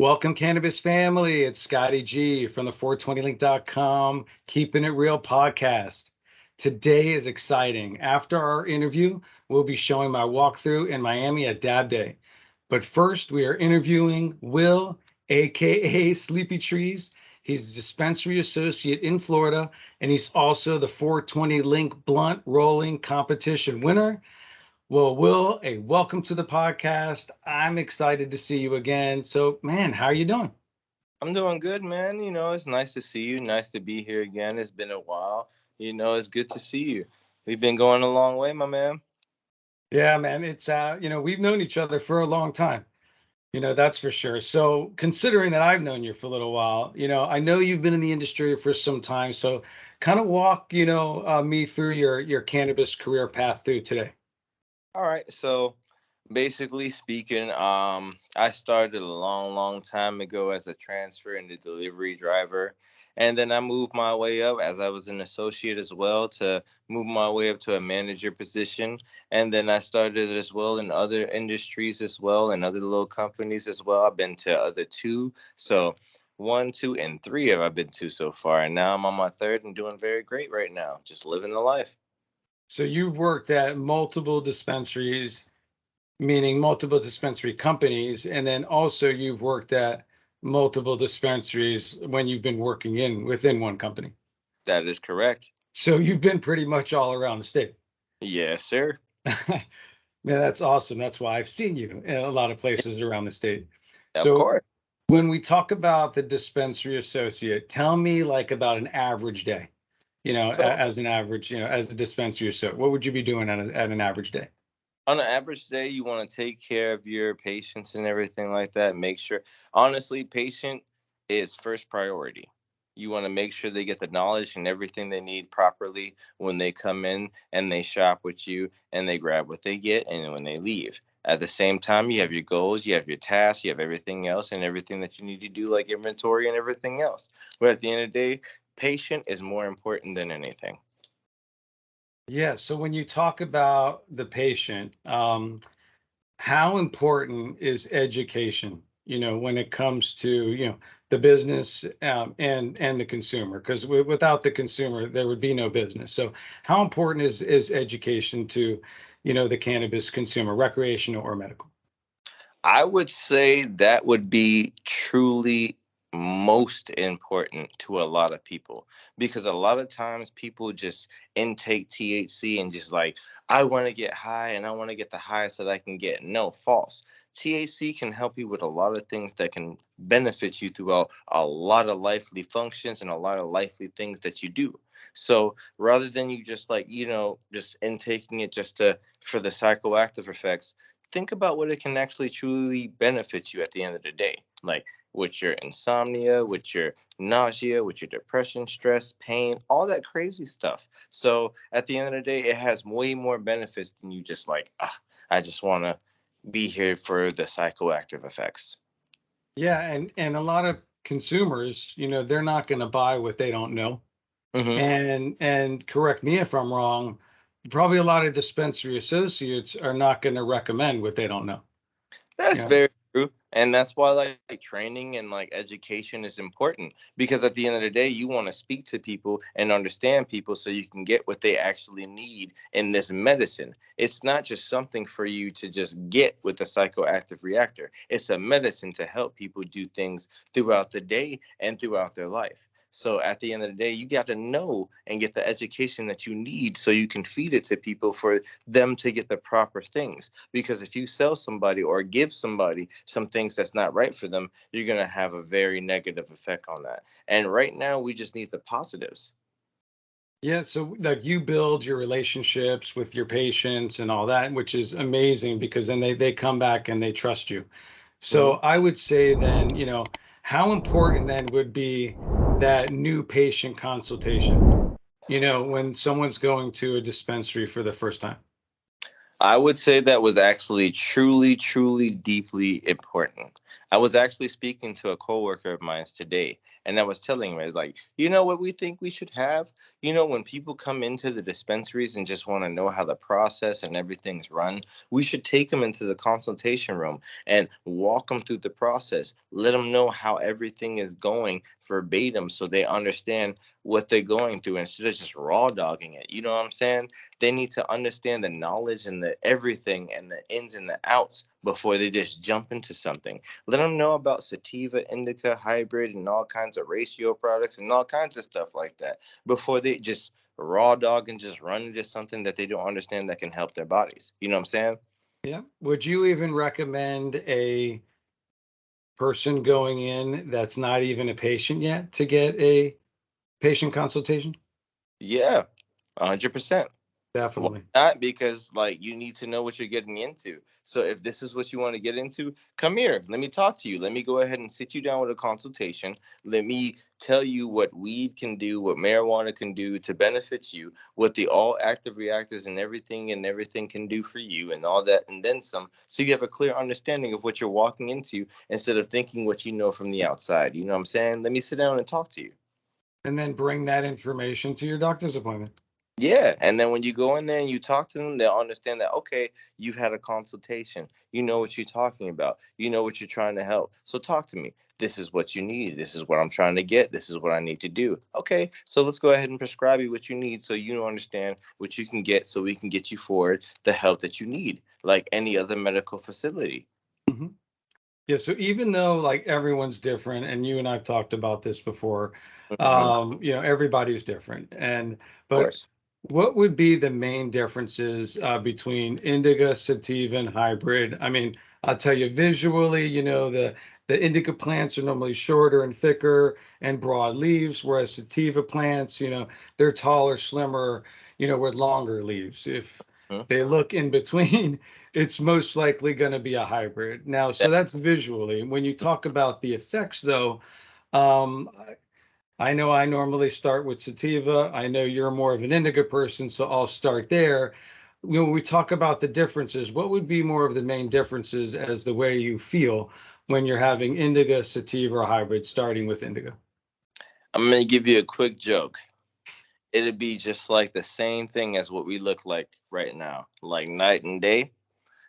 Welcome, Cannabis family. It's Scotty G from the 420link.com Keeping It Real podcast. Today is exciting. After our interview, we'll be showing my walkthrough in Miami at Dab Day. But first, we are interviewing Will, aka Sleepy Treez. He's a dispensary associate in Florida, and he's also the 420 Link Blunt Rolling Competition winner. Well, Will, welcome to the podcast. I'm excited to see you again. So, man, how are you doing? I'm doing good, man. It's nice to see you. Nice to be here again. It's been a while. It's good to see you. We've been going a long way, my man. Yeah, man, it's we've known each other for a long time. That's for sure. So, considering that I've known you for a little while, I know you've been in the industry for some time. So, kind of walk, me through your cannabis career path through today. All right. So, basically speaking, I started a long, long time ago as a transfer and a delivery driver. And then I moved my way up as I was an associate as well to move my way up to a manager position. And then I started as well in other industries as well and other little companies as well. I've been to other two. So one, two, and three have I been to so far. And now I'm on my third and doing very great right now. Just living the life. So, you've worked at multiple dispensaries, meaning multiple dispensary companies, and then also you've worked at multiple dispensaries when you've been working in within one company. That is correct. So you've been pretty much all around the state. Yes, sir. Man, that's awesome. That's why I've seen you in a lot of places around the state. Of So course. when we talk about the dispensary associate, tell me like about an average day, So as an average, as a dispensary associate, what would you be doing at an average day? on an average day, you want to take care of your patients and everything like that. Make sure, honestly, patient is first priority. You want to make sure they get the knowledge and everything they need properly when they come in and they shop with you and they grab what they get and when they leave. At the same time, you have your goals, you have your tasks, you have everything else and everything that you need to do, like inventory and everything else. But at the end of the day, patient is more important than anything. Yeah. So when you talk about the patient, how important is education, when it comes to, the business and the consumer? Because without the consumer, there would be no business. So how important is education to, the cannabis consumer, recreational or medical? I would say that would be truly most important to a lot of people because a lot of times people just intake THC and just like, I want to get high and I want to get the highest that I can get. No, false. THC can help you with a lot of things that can benefit you throughout a lot of lively functions and a lot of lively things that you do. So rather than you just like, just intaking it just to for the psychoactive effects, think about what it can actually truly benefit you at the end of the day. Like with your insomnia, with your nausea, with your depression, stress, pain, all that crazy stuff. So at the end of the day, it has way more benefits than you just like, I just want to be here for the psychoactive effects. Yeah, and a lot of consumers, they're not going to buy what they don't know. Hmm. And correct me if I'm wrong, probably a lot of dispensary associates are not going to recommend what they don't know. That's Yeah. very true. And that's why like training and like education is important because at the end of the day you want to speak to people and understand people so you can get what they actually need in this medicine. It's not just something for you to just get with a psychoactive reactor. It's a medicine to help people do things throughout the day and throughout their life. So at the end of the day, you got to know and get the education that you need so you can feed it to people for them to get the proper things. Because if you sell somebody or give somebody some things that's not right for them, you're going to have a very negative effect on that. And right now, we just need the positives. Yeah, so like you build your relationships with your patients and all that, which is amazing because then they come back and they trust you. So Hmm. I would say then, how important then would be that new patient consultation, when someone's going to a dispensary for the first time? I would say that was actually truly, truly deeply important. I was actually speaking to a coworker of mine today, And I was telling him, I was like, you know what we think we should have? You know, when people come into the dispensaries and just want to know how the process and everything's run, we should take them into the consultation room and walk them through the process. Let them know how everything is going verbatim so they understand what they're going through instead of just raw dogging it. You know what I'm saying? They need to understand the knowledge and the everything and the ins and the outs before they just jump into something. Let them know about sativa, indica, hybrid, and all kinds of ratio products and all kinds of stuff like that before they just raw dog and just run into something that they don't understand that can help their bodies. You know what I'm saying? Yeah. Would you even recommend a person going in that's not even a patient yet to get a patient consultation? Yeah, 100%. Why Definitely. not? Because like you need to know what you're getting into. So if this is what you want to get into, come here. Let me talk to you. Let me go ahead and sit you down with a consultation. Let me tell you what weed can do, what marijuana can do to benefit you, what the all active reactors and everything can do for you and all that and then some. So you have a clear understanding of what you're walking into instead of thinking what you know from the outside. You know what I'm saying? Let me sit down and talk to you. And then bring that information to your doctor's appointment. Yeah, and then when you go in there and you talk to them, they'll understand that okay, you've had a consultation. You know what you're talking about. You know what you're trying to help. So talk to me. This is what you need. This is what I'm trying to get. This is what I need to do. Okay, so let's go ahead and prescribe you what you need so you understand what you can get so we can get you forward the help that you need, like any other medical facility. Mhm. Yeah, so even though like everyone's different, and you and I've talked about this before, Of everybody's different. And but course. what would be the main differences between indica, sativa, and hybrid? I mean, I'll tell you visually, the indica plants are normally shorter and thicker and broad leaves, whereas sativa plants, they're taller, slimmer, with longer leaves. If Mhm. they look in between, it's most likely going to be a hybrid. Now, so That- that's visually. When you talk about the effects, though, um, I know I normally start with sativa. I know you're more of an indica person, so I'll start there. When we talk about the differences, what would be more of the main differences as the way you feel when you're having indica, sativa, or hybrid, starting with indica? I'm gonna give you a quick joke. It'd be just like the same thing as what we look like right now, like night and day.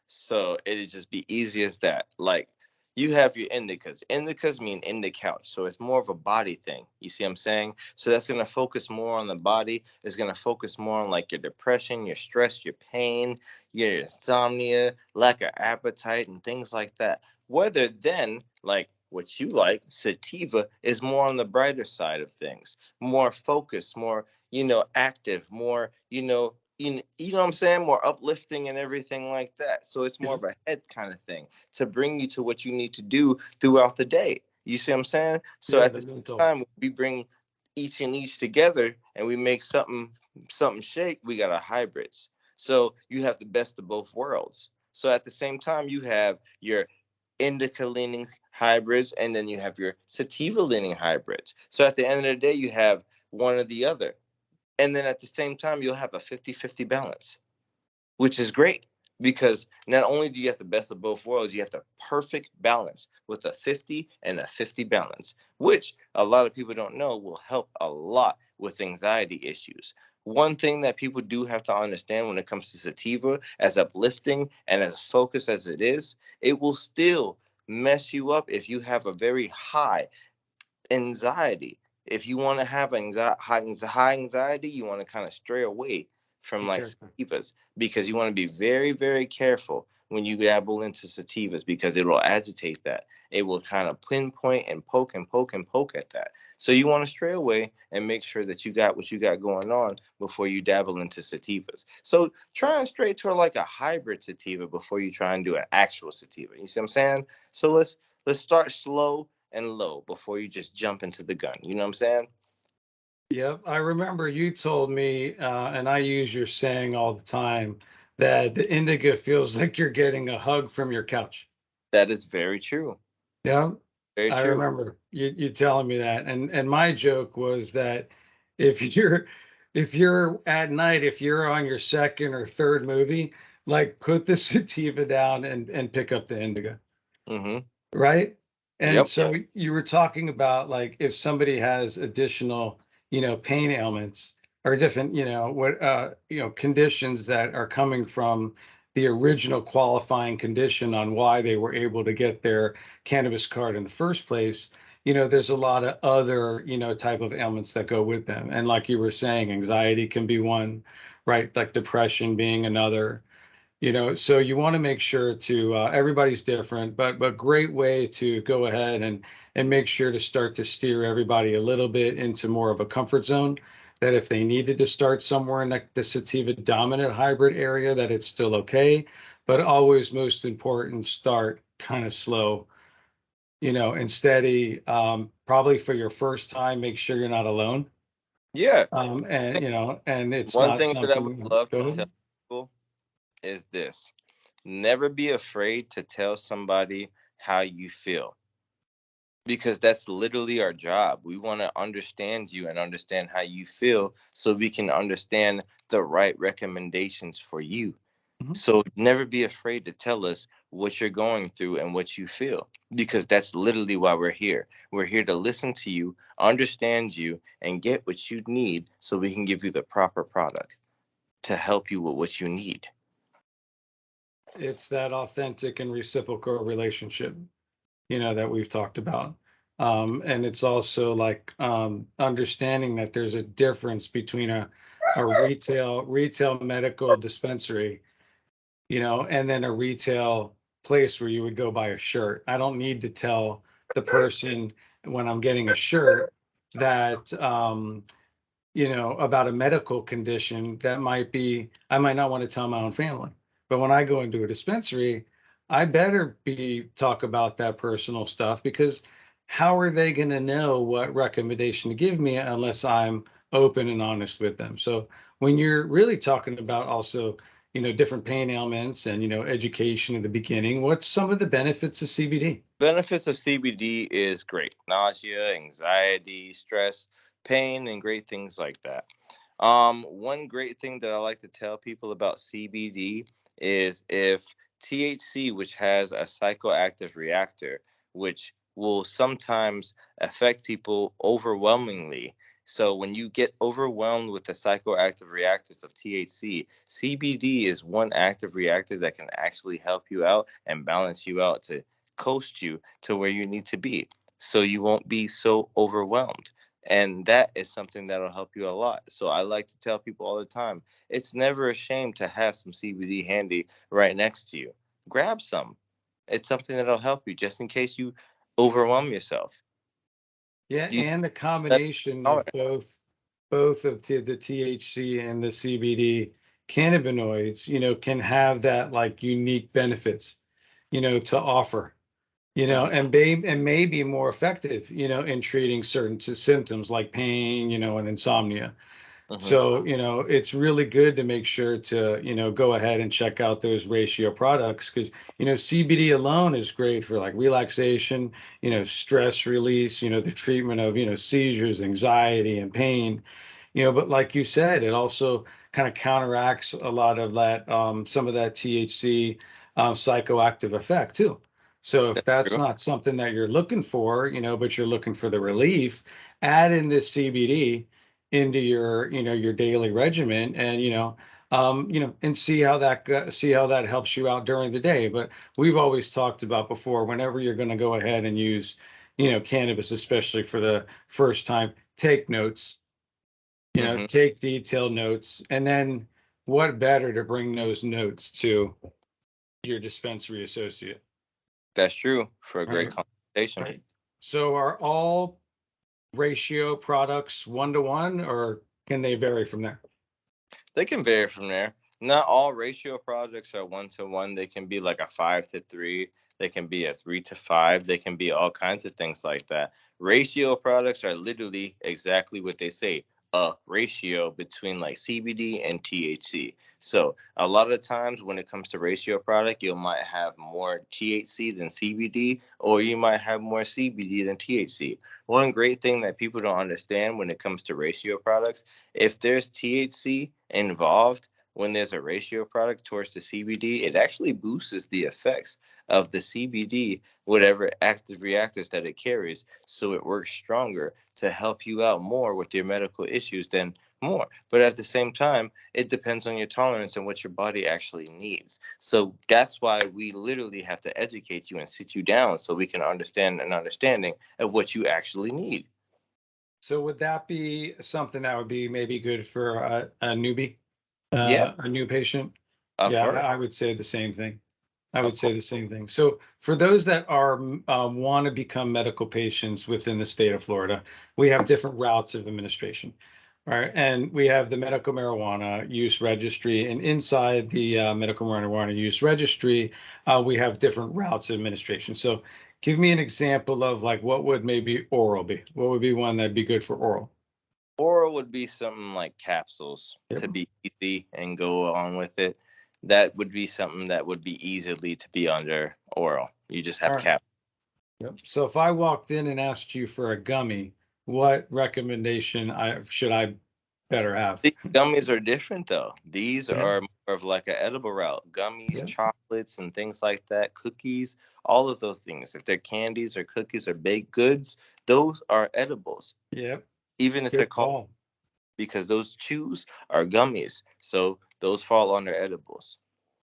So it'd just be easy as that. Like you have your indicas. Indicas mean in the couch. So it's more of a body thing. You see what I'm saying? So that's gonna focus more on the body. It's gonna focus more on like your depression, your stress, your pain, your insomnia, lack of appetite, and things like that. Whether then, like what you like, sativa is more on the brighter side of things, more focused, more, active, more, you know what I'm saying? More uplifting and everything like that. So it's more Yeah, of a head kind of thing to bring you to what you need to do throughout the day. You see what I'm saying? So yeah, at the the same mental. time, we bring each and each together and we make something shake. We got our hybrids. So you have the best of both worlds. So at the same time, you have your indica leaning hybrids and then you have your sativa leaning hybrids. So at the end of the day, you have one or the other. And then at the same time, you'll have a 50-50 balance, which is great because not only do you have the best of both worlds, you have the perfect balance with a 50 and a 50 balance, which a lot of people don't know will help a lot with anxiety issues. One thing that people do have to understand when it comes to sativa, as uplifting and as focused as it will still mess you up if you have a very high anxiety. If you want to have high anxiety, you want to kind of stray away from Be like careful. sativas because you want to be very, very careful when you dabble into sativas because it will agitate that. It will kind of pinpoint and poke and poke and poke at that. So you want to stray away and make sure that you got what you got going on before you dabble into sativas. So try and stray to like a hybrid sativa before you try and do an actual sativa. You see what I'm saying? So let's start slow and low before you just jump into the gun. You know what I'm saying? Yep, I remember you told me, and I use your saying all the time, that the indica feels like you're getting a hug from your couch. That is very true. Yeah, Very I true. remember you telling me that. And my joke was that if you're if you're at night, if you're on your second or third movie, like put the sativa down and pick up the indica, Hmm. right? And Yep. so you were talking about like if somebody has additional, pain ailments or different, conditions that are coming from the original qualifying condition on why they were able to get their cannabis card in the first place. There's a lot of other, type of ailments that go with them. And like you were saying, anxiety can be one, right? Like depression being another. So you want to make sure to everybody's different, but great way to go ahead and make sure to start to steer everybody a little bit into more of a comfort zone, that if they needed to start somewhere in the sativa dominant hybrid area, that it's still okay, but always most important, start kind of slow, and steady. Probably for your first time, make sure you're not alone. Yeah. And and it's One not thing that I would something. love Go to tell ahead. people is this: never be afraid to tell somebody how you feel, because that's literally our job. We want to understand you and understand how you feel so we can understand the right recommendations for you. Mhm. So never be afraid to tell us what you're going through and what you feel, because that's literally why we're here. We're here to listen to you, understand you, and get what you need so we can give you the proper product to help you with what you need. It's that authentic and reciprocal relationship, that we've talked about. And it's also like understanding that there's a difference between a retail medical dispensary, and then a retail place where you would go buy a shirt. I don't need to tell the person when I'm getting a shirt that about a medical condition that I might not want to tell my own family. But when I go into a dispensary, I better be talk about that personal stuff, because how are they going to know what recommendation to give me unless I'm open and honest with them? So when you're really talking about also, different pain ailments and, education at the beginning, what's some of the benefits of CBD? Benefits of CBD is great: nausea, anxiety, stress, pain, and great things like that. One great thing that I like to tell people about CBD is if THC, which has a psychoactive reactor, which will sometimes affect people overwhelmingly. So when you get overwhelmed with the psychoactive reactors of THC, CBD is one active reactor that can actually help you out and balance you out to coast you to where you need to be, so you won't be so overwhelmed. And that is something that'll help you a lot. So I like to tell people all the time, it's never a shame to have some CBD handy right next to you. Grab some. It's something that'll help you just in case you overwhelm yourself. Yeah, You and the that combination all of right. both of the THC and the CBD cannabinoids, can have that like unique benefits, to offer, Hmm. and may be more effective, in treating certain symptoms like pain, and insomnia. Hmm. So, it's really good to make sure to, go ahead and check out those ratio products, because, CBD alone is great for like relaxation, stress release, the treatment of, seizures, anxiety, and pain. But like you said, it also kind of counteracts a lot of that, some of that THC psychoactive effect too. So if That's that's true. not something that you're looking for, but you're looking for the relief, add in this CBD into your, your daily regimen, and and see how that helps you out during the day. But we've always talked about before, whenever you're going to go ahead and use, cannabis, especially for the first time, take notes, Hmm. take detailed notes, and then what better to bring those notes to your dispensary associate, That's true for a great right? conversation. Right. So are all ratio products 1 to 1, or can they vary from there? They can vary from there. Not all ratio projects are 1 to 1. They can be like a 5 to 3. They can be a 3 to 5. They can be all kinds of things like that. Ratio products are literally exactly what they say, a ratio between like CBD and THC. So a lot of times when it comes to ratio product, you might have more THC than CBD, or you might have more CBD than THC. One great thing that people don't understand when it comes to ratio products, if there's THC involved when there's a ratio product towards the CBD, it actually boosts the effects of the CBD, whatever active reactors that it carries, so it works stronger to help you out more with your medical issues than more. But at the same time, it depends on your tolerance and what your body actually needs. So that's why we literally have to educate you and sit you down so we can understand an understanding of what you actually need. So would that be something that would be maybe good for a newbie, Yeah, a new patient? Yeah, first, I would say the same thing. I of would say course. the same thing. So for those that are want to become medical patients within the state of Florida, we have different routes of administration. All right, and we have the medical marijuana use registry, and inside the medical marijuana use registry, we have different routes of administration. So give me an example of like what would maybe oral be? What would be one that'd be good for oral? Oral would be something like capsules Yep. to be easy and go on with it. That would be something that would be easily to be under oral. You just All have right. cap. Yep. So if I walked in and asked you for a gummy, what recommendation I should I better have? These gummies are different though. These Yeah. are more of like an edible route. Gummies, Yeah. chocolates, and things like that, cookies, all of those things. If they're candies or cookies or baked goods, those are edibles. Yep. Even if they're Good called, call. because those chews are gummies. So those fall under edibles.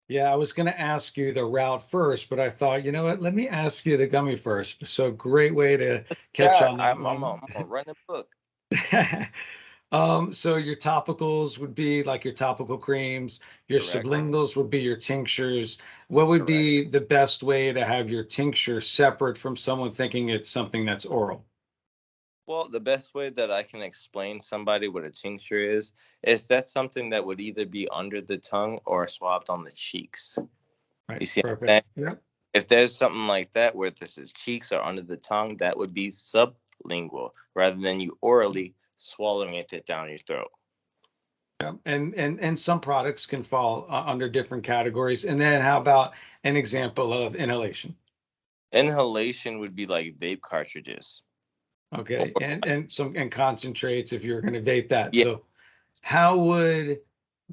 Yeah, I was going to ask you the route first, but I thought, you know what? Let me ask you the gummy first. So great way to catch Yeah, on that I'm one. I'm a running book. So your topicals would be like your topical creams, your Correct. sublinguals would be your tinctures. What would Correct. be the best way to have your tincture separate from someone thinking it's something that's oral? Well, the best way that I can explain somebody what a tincture is that's something that would either be under the tongue or swabbed on the cheeks. Right. You see what I'm Perfect. saying? Yeah. If there's something like that where this is cheeks or under the tongue, that would be sublingual rather than you orally swallowing it down your throat. Yeah. And some products can fall under different categories. And then how about an example of inhalation? Inhalation would be like vape cartridges. Or, Okay. And some and concentrates if you're going to vape that. yeah, So how would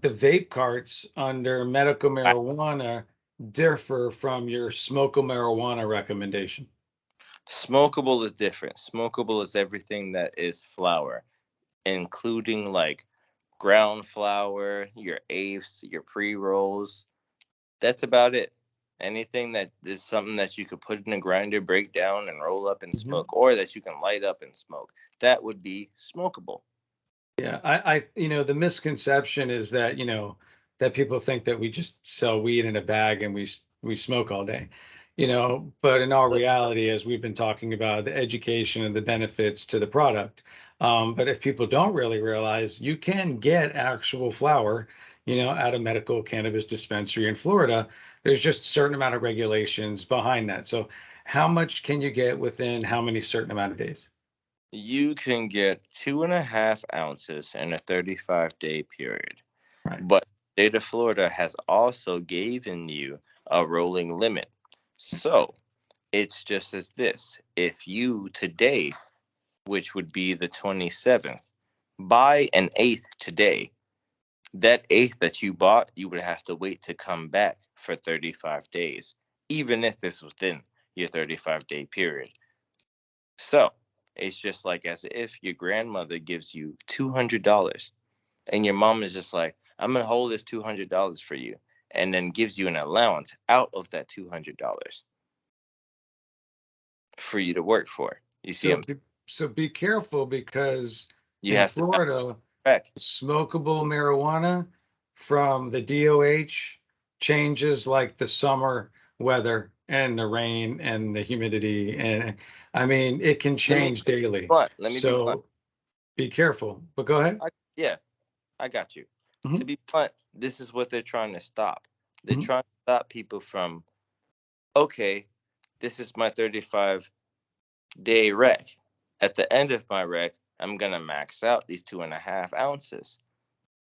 the vape carts under medical I- marijuana differ from your smokable marijuana recommendation? smokable is different. Smokable is everything that is flour, including like ground flour, your apes, your pre rolls. That's about it. Anything that is something that you could put in a grinder, break down, and roll up and Mhm. smoke, or that you can light up and smoke, that would be smokable. Yeah, the misconception is that, that people think that we just sell weed in a bag and we smoke all day, but in all But reality, as we've been talking about, the education and the benefits to the product. But if people don't really realize, you can get actual flower, at a medical cannabis dispensary in Florida. There's just a certain amount of regulations behind that. So how much can you get within how many certain amount of days? you can get 2.5 ounces in a 35-day period. Right. But the state of Florida has also given you a rolling limit. So it's just as this. If you today, which would be the 27th, buy an eighth today, that eighth that you bought, you would have to wait to come back for 35 days, even if this was within your 35-day period. So it's just like as if your grandmother gives you $200 and your mom is just like, I'm going to hold this $200 for you, and then gives you an allowance out of that $200 for you to work for. You see, So so be careful because you in have to bounce Florida, back. smokable marijuana from the DOH changes like the summer weather and the rain and the humidity. And I mean, it can Let me change daily. blunt. Let me be blunt. So be careful. But go ahead. Yeah, I got you. To Mhm, be blunt, this is what they're trying to stop. They're mhm. trying to stop people from, okay, this is my 35-day rec. At the end of my rec, I'm going to max out these 2.5 ounces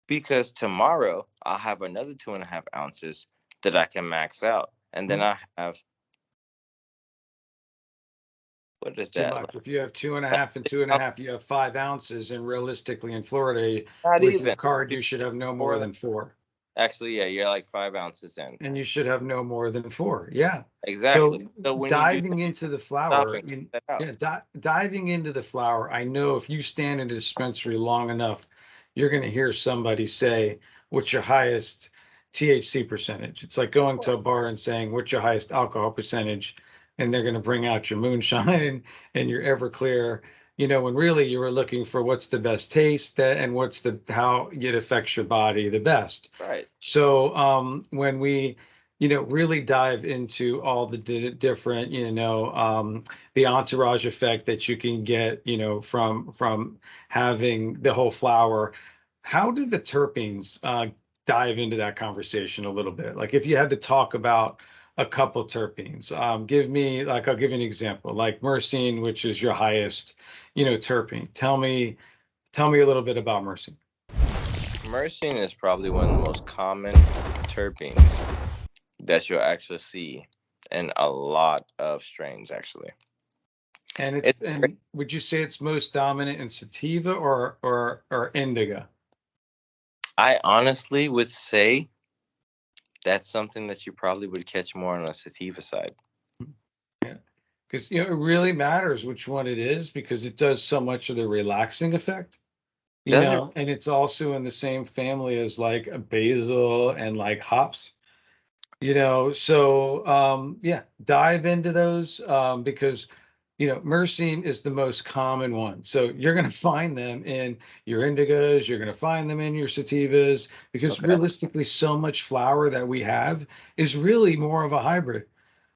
because tomorrow I'll have another 2.5 ounces that I can max out. And then Yep. I have, what is Too that? much. If you have two and a Like, half and two and a half, you have 5 ounces. And realistically, in Florida, not with your even card, you should have no more four, than four. Actually, yeah, you're like 5 ounces in. and you should have no more than 4. Yeah. Exactly. So So when you do diving that, you into the stop flower, and cut that out. yeah, diving into the flower, I know if you stand in a dispensary long enough, you're going to hear somebody say, "What's your highest THC percentage?" It's like going to a bar and saying, "What's your highest alcohol percentage?" And they're going to bring out your moonshine and your Everclear, when really you were looking for what's the best taste and what's the how it affects your body the best. Right. So when we really dive into all the different, the entourage effect that you can get, from having the whole flower. How do the terpenes dive into that conversation a little bit? Like if you had to talk about a couple terpenes, I'll give you an example, like myrcene, which is your highest, terpene. Tell me a little bit about myrcene. Myrcene is probably one of the most common terpenes that you'll actually see in a lot of strains. Actually, And it's would you say it's most dominant in sativa or indica? I honestly would say that's something that you probably would catch more on a sativa side. Yeah, because it really matters which one it is because it does so much of the relaxing effect. Does it? And it's also in the same family as like a basil and like hops. So yeah, dive into those because myrcene is the most common one. So you're going to find them in your indigos, you're going to find them in your sativas because Okay. realistically, so much flower that we have is really more of a hybrid.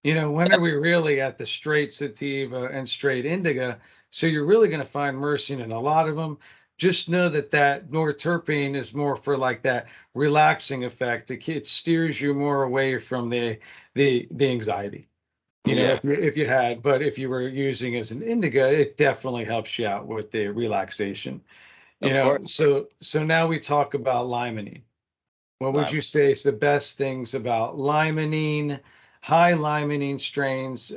When are we really at the straight sativa and straight indica? So you're really going to find myrcene in a lot of them. Just know that norterpene is more for like that relaxing effect. It steers you more away from the anxiety. Yeah, If you were using as an indica, it definitely helps you out with the relaxation. of course. So now we talk about limonene. What would Lime. you say is the best things about limonene? High limonene strains,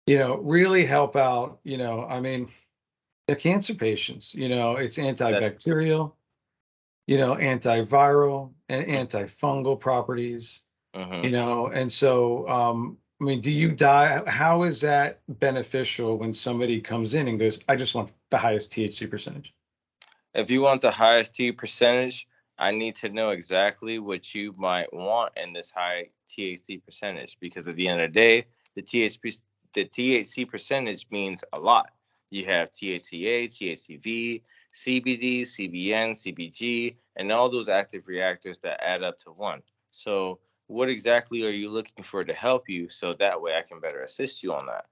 really help out. I mean, the cancer patients. It's That. antibacterial, antiviral and antifungal properties. Mm-hmm. And so I mean, do you die? How is that beneficial when somebody comes in and goes, I just want the highest THC percentage? If you want the highest T percentage, I need to know exactly what you might want in this high THC percentage because at the end of the day, the THC percentage means a lot. You have THCA, THCV, CBD, CBN, CBG, and all those active reactors that add up to one. So, what exactly are you looking for to help you so that way I can better assist you on that?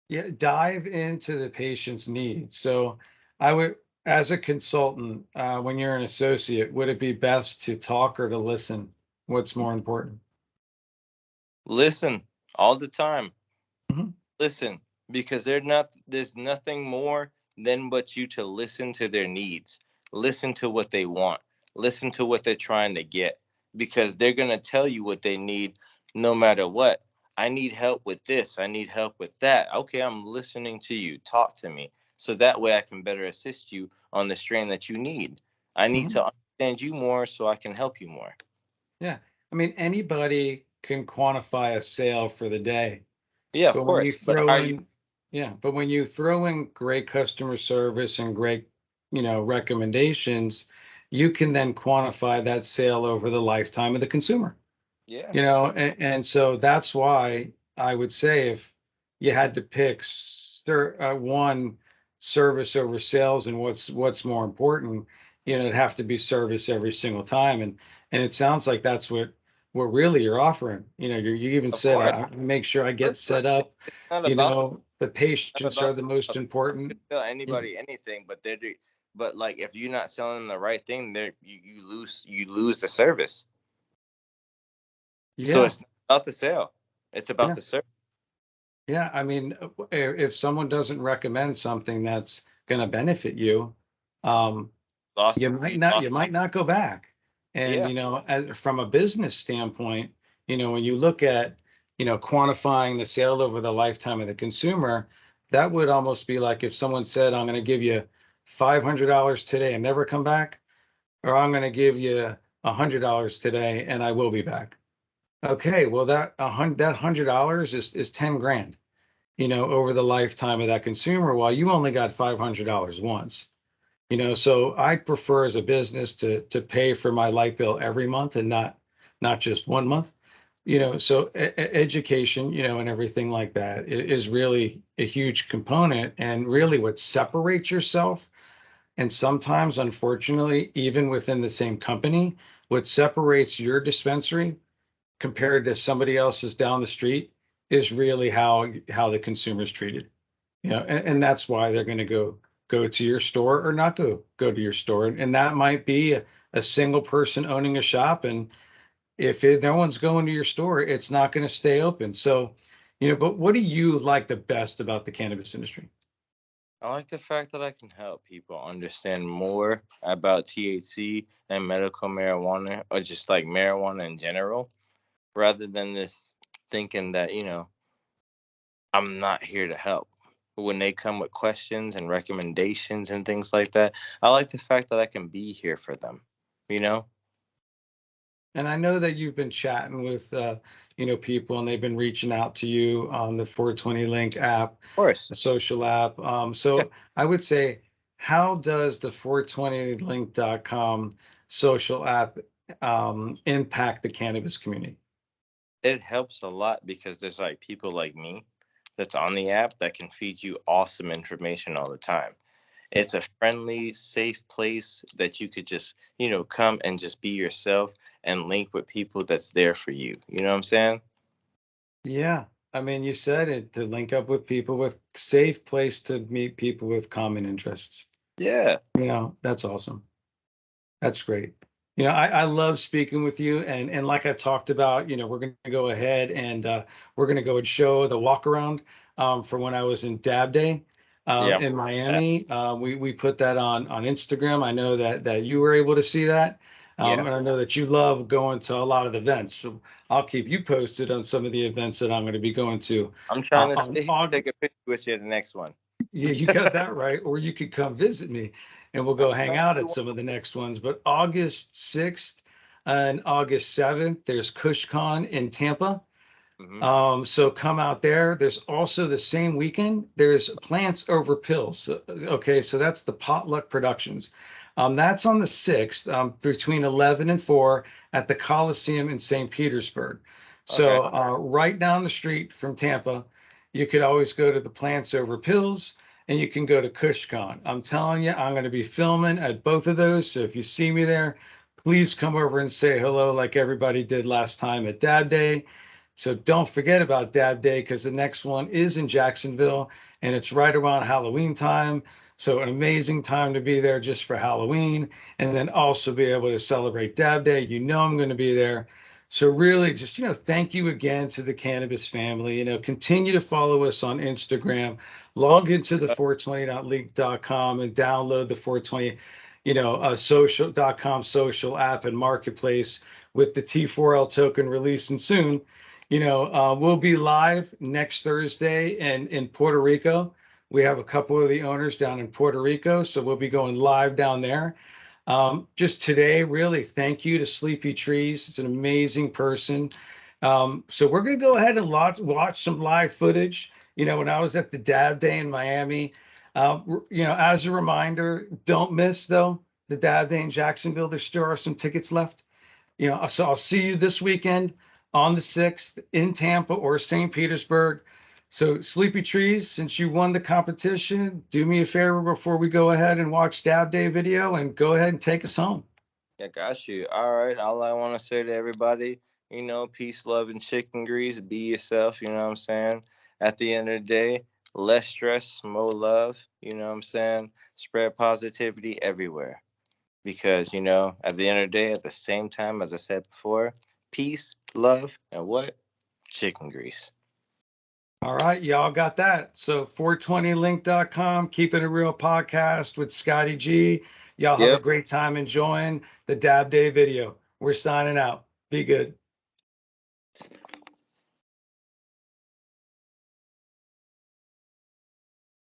Yeah, dive into the patient's needs. So I would, as a consultant, when you're an associate, would it be best to talk or to listen? What's more important? Listen all the time. Mhm. Listen, because there's nothing more than but you to listen to their needs. Listen to what they want. Listen to what they're trying to get. Because they're gonna tell you what they need no matter what. I need help with this. I need help with that. Okay, I'm listening to you. Talk to me. So that way I can better assist you on the strain that you need. I need Mhm. to understand you more so I can help you more. Yeah. I mean, anybody can quantify a sale for the day. Yeah, of But when you course. But how throw are you in, yeah, but when you throw in great customer service and great, recommendations, you can then quantify that sale over the lifetime of the consumer. yeah. And so that's why I would say if you had to pick one service over sales and what's more important, it'd have to be service every single time. And it sounds like that's what really you're offering. You even Of said course. I make sure I get First, set up. it's not about the The not patients are about the the most sale. You important. can tell Yeah. anybody anything, but but like if you're not selling them the right thing, you lose the service. So Yeah. it's not about the sale; it's about Yeah. the service. Yeah, I mean, if someone doesn't recommend something that's going to benefit you, um, Lost, you might not go back. And yeah, from a business standpoint, when you look at quantifying the sale over the lifetime of the consumer, that would almost be like if someone said, "I'm going to give you $500 today and never come back." or I'm going to give you $100 today and I will be back. Okay, well that $100 is 10 grand, over the lifetime of that consumer, while you only got $500 once. So I prefer as a business to pay for my light bill every month and not just one month. So education, and everything like that is really a huge component, and really what separates yourself. And sometimes, unfortunately, even within the same company, what separates your dispensary compared to somebody else's down the street is really how the consumer is treated. And that's why they're going to go to your store or not go to your store. And that might be a single person owning a shop, and if no one's going to your store, it's not going to stay open. So, but what do you like the best about the cannabis industry? I like the fact that I can help people understand more about THC and medical marijuana, or just like marijuana in general, rather than this thinking that, I'm not here to help. When they come with questions and recommendations and things like that, I like the fact that I can be here for them, you know? And I know that you've been chatting with people, and they've been reaching out to you on the 420 Link app, Of course. the social app. So I would say, how does the 420link.com social app impact the cannabis community? It helps a lot because there's like people like me that's on the app that can feed you awesome information all the time. It's a friendly, safe place that you could just, come and just be yourself and link with people that's there for you. You know what I'm saying? Yeah. I mean, you said it, to link up with people, with safe place to meet people with common interests. Yeah. That's awesome. That's great. I love speaking with you, and like I talked about, we're going to go ahead and we're going to go and show the walk around from when I was in Dab Day Yeah. in Miami. We put that on Instagram. I know that you were able to see that, Yeah. and I know that you love going to a lot of the events. So I'll keep you posted on some of the events that I'm going to be going to I'm trying to on sit here and August. take a picture with you at the next one. Yeah, you got that right. Or you could come visit me and we'll I'm go hang trying out to do at one. some of the next ones. But August 6th and August 7th, there's KushCon in Tampa. Mm-hmm. So come out there. There's also the same weekend, there's Plants Over Pills. Okay, so that's the Potluck Productions. That's on the 6th, between 11 and 4 at the Coliseum in St. Petersburg. Okay. So right down the street from Tampa, you could always go to the Plants Over Pills, and you can go to KushCon. I'm telling you, I'm going to be filming at both of those. So if you see me there, please come over and say hello like everybody did last time at Dad Day. So don't forget about Dab Day, because the next one is in Jacksonville, and it's right around Halloween time. So an amazing time to be there just for Halloween, and then also be able to celebrate Dab Day. I'm going to be there. So really just, thank you again to the cannabis family. Continue to follow us on Instagram, log into the 420league.com and download the 420, social.com social app and marketplace with the T4L token releasing soon. We'll be live next Thursday in Puerto Rico. We have a couple of the owners down in Puerto Rico, so we'll be going live down there. Just today, really, thank you to Sleepy Treez. It's an amazing person. So we're going to go ahead and watch some live footage. When I was at the Dab Day in Miami, as a reminder, don't miss though the Dab Day in Jacksonville. There still are some tickets left. So I'll see you this weekend on the 6th in Tampa or St. Petersburg. So, Sleepy Treez, since you won the competition, do me a favor before we go ahead and watch Dab Day video, and go ahead and take us home. I got you. All right. All I want to say to everybody, peace, love, and chicken grease. Be yourself. You know what I'm saying? At the end of the day, less stress, more love. You know what I'm saying? Spread positivity everywhere. Because, at the end of the day, at the same time, as I said before, peace, love, and what? Chicken grease. All right, y'all got that. So 420link.com, keeping it real podcast with Scotty G. Y'all have a Yep. great time enjoying the Dab Day video. We're signing out. Be good.